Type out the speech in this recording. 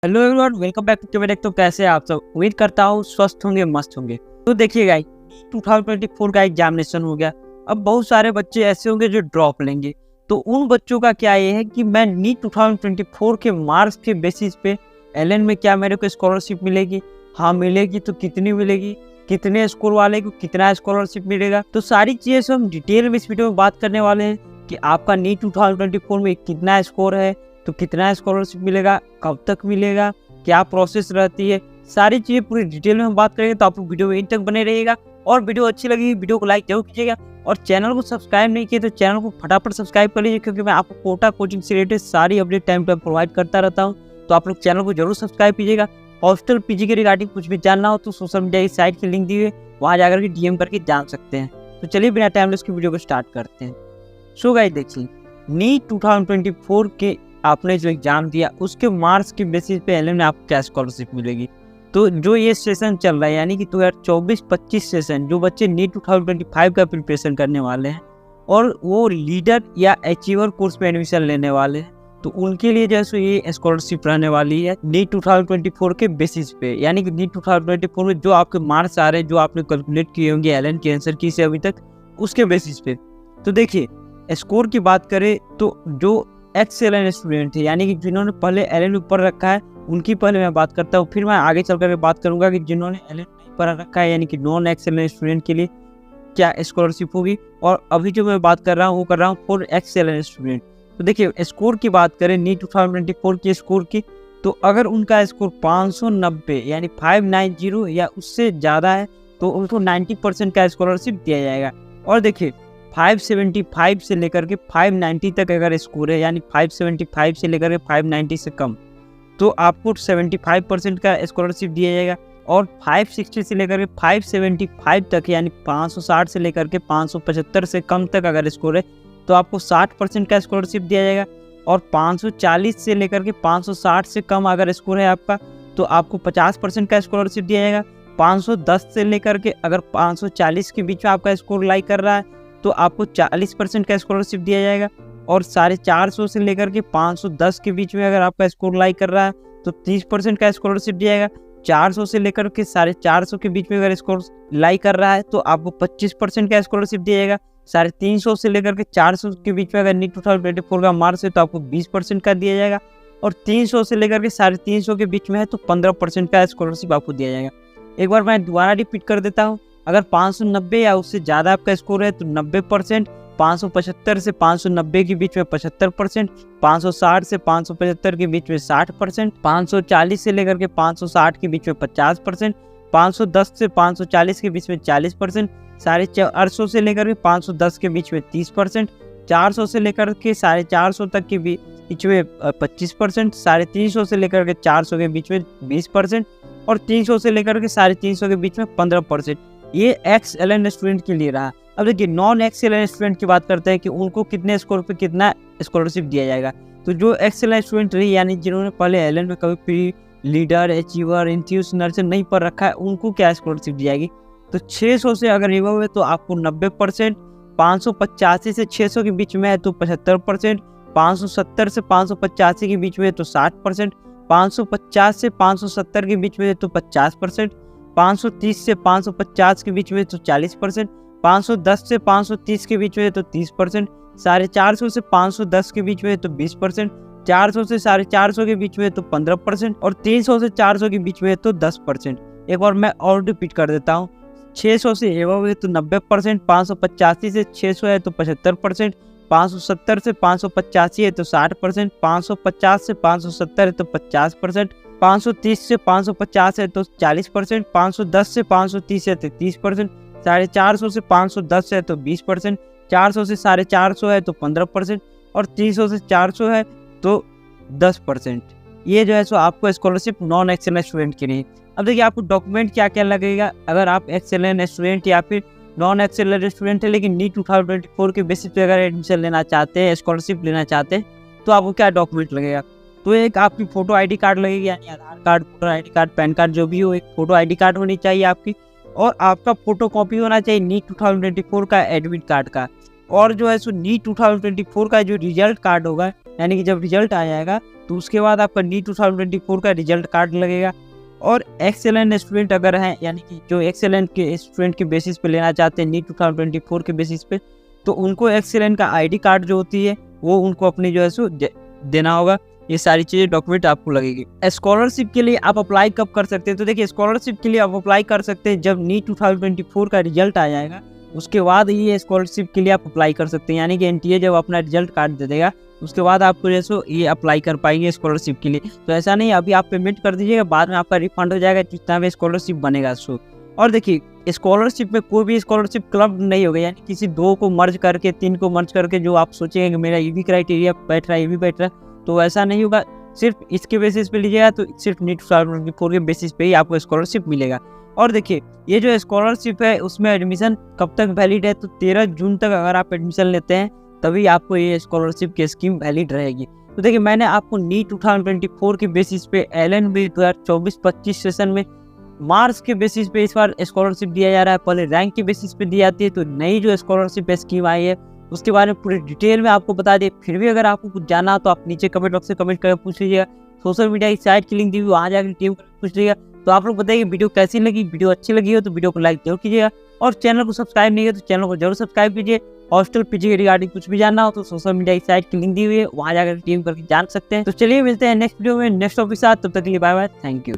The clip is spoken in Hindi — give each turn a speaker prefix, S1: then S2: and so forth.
S1: Hello everyone, welcome back to मेरे। तो कैसे हैं आप सब? उम्मीद करता हूँ स्वस्थ होंगे, मस्त होंगे। तो देखिए गाइस, 2024 का एग्जामिनेशन हो गया। अब बहुत सारे बच्चे ऐसे होंगे जो ड्रॉप लेंगे। तो उन बच्चों का क्या ये है कि मैं नीट 2024 के मार्क्स के बेसिस पे एलएन में क्या मेरे को स्कॉलरशिप मिलेगी? हाँ मिलेगी, तो कितनी मिलेगी, कितने स्कोर वाले को कितना स्कॉलरशिप मिलेगा। तो सारी चीजें सब हम डिटेल में इस वीडियो में बात करने वाले हैं कि आपका नीट 2024 में कितना स्कोर है, तो कितना स्कॉलरशिप मिलेगा, कब तक मिलेगा, क्या प्रोसेस रहती है, सारी चीज़ें पूरी डिटेल में हम बात करेंगे। तो आप लोग वीडियो में इन तक बने रहिएगा। और वीडियो अच्छी लगी वीडियो को लाइक जरूर कीजिएगा। और चैनल को सब्सक्राइब नहीं किए तो चैनल को फटाफट सब्सक्राइब कर लीजिए, क्योंकि मैं आपको कोटा कोचिंग से रिलेटेड सारी अपडेट टाइम पर प्रोवाइड करता रहता हूँ। तो आप लोग चैनल को जरूर सब्सक्राइब कीजिएगा। हॉस्टल पीजी के रिगार्डिंग कुछ भी जानना हो तो सोशल मीडिया की साइट की लिंक दी हुई है, वहाँ जाकर के डीएम करके जान सकते हैं। तो चलिए बिना टाइम वेस्ट की वीडियो को स्टार्ट करते हैं। सो गाइस देखिए, नीट 2024 के आपने जो एग्जाम दिया उसके मार्क्स के बेसिस पे एलएन में आपको क्या स्कॉलरशिप मिलेगी। तो जो ये सेशन चल रहा है यानी कि 2024-25 सेशन, जो बच्चे नीट 2025 का प्रिपरेशन करने वाले हैं और वो लीडर या अचीवर कोर्स में एडमिशन लेने वाले हैं, तो उनके लिए जैसे ये स्कॉलरशिप रहने वाली है नीट 2024 के बेसिस पे। यानी कि नीट 2024 में जो आपके मार्क्स आ रहे हैं, जो आपने कैलकुलेट किए होंगे एलएन के आंसर की से अभी तक, उसके बेसिस पे। तो देखिए, स्कोर की बात करें तो जो एक्सेलेंट स्टूडेंट है यानी कि जिन्होंने पहले एलएन ऊपर रखा है उनकी पहले मैं बात करता हूँ, फिर मैं आगे चल कर बात करूंगा कि जिन्होंने एलएन नहीं पर रखा है यानी कि नॉन एक्सेलेंट स्टूडेंट के लिए क्या स्कॉलरशिप होगी। और अभी जो मैं बात कर रहा हूँ वो कर रहा हूँ फॉर एक्सेलेंट स्टूडेंट। तो देखिए, स्कोर की बात करें नीट 2024 के स्कोर की, तो अगर उनका स्कोर 590 यानी 590 या उससे ज़्यादा है तो उनको 90% का स्कॉलरशिप दिया जाएगा। और देखिए, 575 से लेकर के 590 तक अगर स्कोर है यानी 575 से लेकर के 590 से कम, तो आपको 75% का स्कॉलरशिप दिया जाएगा। और 560 से लेकर के 575 तक यानी 560 से लेकर के 575 से कम तक अगर स्कोर है तो आपको 60% का स्कॉलरशिप दिया जाएगा। और 540 से लेकर के 560 से कम अगर स्कोर है आपका तो आपको 50% का स्कॉलरशिप दिया जाएगा। 510 से लेकर के अगर 540 के बीच में आपका स्कोर लाई कर रहा है तो आपको 40% का स्कॉलरशिप दिया जाएगा। और 450 से लेकर के 510 के बीच में अगर आपका स्कोर लाई कर रहा है तो 30% का स्कॉलरशिप दिया जाएगा। 400 से लेकर के 450 के बीच में अगर स्कोर लाई कर रहा है तो आपको 25% का स्कॉलरशिप दिया जाएगा। 350 से लेकर के 400 के बीच में अगर नीट 2024 का मार्क्स है तो आपको 20% का दिया जाएगा। और 300 से लेकर के 350 के बीच में है तो 15% का स्कॉलरशिप आपको दिया जाएगा। एक बार मैं दोबारा रिपीट कर देता हूँ, अगर 590 या उससे ज़्यादा आपका स्कोर है तो 90%, 575 से 590 के बीच में 75%, 560 से 575 के बीच में 60%, 540 से लेकर के 560 के बीच में 50%, 510 से 540 के बीच में 40%, 450 से लेकर के 510 के बीच में 30%, 400 से लेकर के 450 तक के बीच में 25%, 350 से लेकर के 400 के बीच में 20% और 300 से लेकर के 350 के बीच में 15%। ये एक्सेलेंट स्टूडेंट के लिए रहा। अब देखिए, नॉन एक्सेलेंट स्टूडेंट की बात करते हैं कि उनको कितने स्कोर पे कितना स्कॉलरशिप दिया जाएगा। तो जो एक्सेलेंट स्टूडेंट रही यानी जिन्होंने पहले एलएन में कभी प्री लीडर अचीवर इंथ्यूज नर्सर नहीं पढ़ रखा है, उनको क्या स्कॉलरशिप दी जाएगी। तो 600 से अगर एबव है तो आपको 90%, 585 से 600 के बीच में है तो 75%, 570 से 585 के बीच में है तो 60%, 550 से 570 के बीच में है तो 50%, 530 से 550 के बीच में तो 40%, 510 से 530 के बीच में तो 30%, 450 से 510 के बीच में तो 20%, 400 से 450 के बीच में तो 15% और 300 से 400 के बीच में तो 10%। एक बार मैं और रिपीट कर देता हूँ, 600 से एबव है तो 90%, 585 से 600 है तो 75%, 570 से 585 है तो 60%, 550 से 570 है तो 50%, 530 से 550 है तो 40%, 510 से 530 है तो 30%, 450 से 510 है तो 20%, 400 से 450 है तो 15% और 300 से 400 है तो 10%। ये जो है सो आपको स्कॉलरशिप नॉन एक्सेलेंट स्टूडेंट के लिए। अब देखिए, आपको डॉक्यूमेंट क्या क्या लगेगा अगर आप एक्सेलेंट स्टूडेंट या फिर नॉन एक्सेलेंट स्टूडेंट है लेकिन नीट 2024 के बेसिस पे अगर एडमिशन लेना चाहते हैं, स्कॉलरशिप लेना चाहते हैं, तो आपको क्या डॉक्यूमेंट लगेगा। तो एक आपकी फोटो आईडी कार्ड लगेगी यानी Aadhaar card, voter ID card, PAN card, जो भी हो, एक फोटो आईडी कार्ड होनी चाहिए आपकी। और आपका फोटो कॉपी होना चाहिए नीट 2024 का एडमिट कार्ड का। और जो है सो नीट 2024 का जो रिजल्ट कार्ड होगा यानी कि जब रिजल्ट आ जाएगा तो उसके बाद आपका नीट 2024 का रिजल्ट कार्ड लगेगा। और एक्सेलेंट स्टूडेंट अगर हैं, यानी कि जो एक्सेलेंट के स्टूडेंट के बेसिस पे लेना चाहते हैं नीट 2024 के बेसिस पे, तो उनको एक्सेलेंट का आईडी कार्ड जो होती है वो उनको अपनी जो है सो देना होगा। ये सारी चीज़ें डॉक्यूमेंट आपको लगेगी। स्कॉलरशिप के लिए आप अप्लाई कब कर सकते हैं? तो देखिए, स्कॉलरशिप के लिए आप अप्लाई कर सकते हैं जब नीट 2024 का रिजल्ट आ जाएगा, उसके बाद ये स्कॉलरशिप के लिए आप अप्लाई कर सकते हैं। यानी कि एनटीए जब अपना रिजल्ट कार्ड दे देगा उसके बाद आपको जैसे ये अप्लाई कर पाएंगे स्कॉलरशिप के लिए। तो ऐसा नहीं अभी आप पेमेंट कर दीजिएगा, बाद में आपका रिफंड हो जाएगा जितना भी स्कॉलरशिप बनेगा सो। और देखिए, स्कॉलरशिप में कोई भी स्कॉलरशिप क्लब नहीं होगा, यानी किसी 2 को मर्ज करके 3 को मर्ज करके जो आप सोचेंगे कि मेरा ये भी क्राइटेरिया बैठ रहा है, ये भी बैठ रहा है, तो ऐसा नहीं होगा। सिर्फ इसके बेसिस पे लीजिएगा तो सिर्फ नीट 2024 के बेसिस पे ही आपको स्कॉलरशिप मिलेगा। और देखिए, ये जो स्कॉलरशिप है उसमें एडमिशन कब तक वैलिड है? तो 13 जून तक अगर आप एडमिशन लेते हैं तभी आपको ये स्कॉलरशिप की स्कीम वैलिड रहेगी। तो देखिए, मैंने आपको नीट 2024 के बेसिस पे LLB 2024-25 सेशन में मार्क्स के बेसिस पे इस बार स्कॉलरशिप दिया जा रहा है। पहले रैंक के बेसिस पे दी जाती है, तो नई जो स्कॉलरशिप स्कीम आई है उसके बारे में पूरी डिटेल में आपको बता दिए। फिर भी अगर आपको कुछ जानना हो तो आप नीचे कमेंट बॉक्स से कमेंट करके पूछ लीजिएगा। सोशल मीडिया की साइट की लिंक दी हुई, वहाँ जाकर टीम पूछ लीजिएगा। तो आप लोग बताइए वीडियो कैसी लगी। वीडियो अच्छी लगी हो तो वीडियो को लाइक जरूर कीजिएगा, और चैनल को सब्सक्राइब नहीं किया तो चैनल को जरूर सब्सक्राइब कीजिए। हॉस्टल पीजी के रिगार्डिंग कुछ भी जानना हो तो सोशल मीडिया की साइट की लिंक दी हुई है, वहाँ जाकर टीम करके जान सकते हैं। तो चलिए मिलते हैं नेक्स्ट वीडियो में नेक्स्ट टॉपिक के साथ। तब तक के लिए बाय बाय, थैंक यू।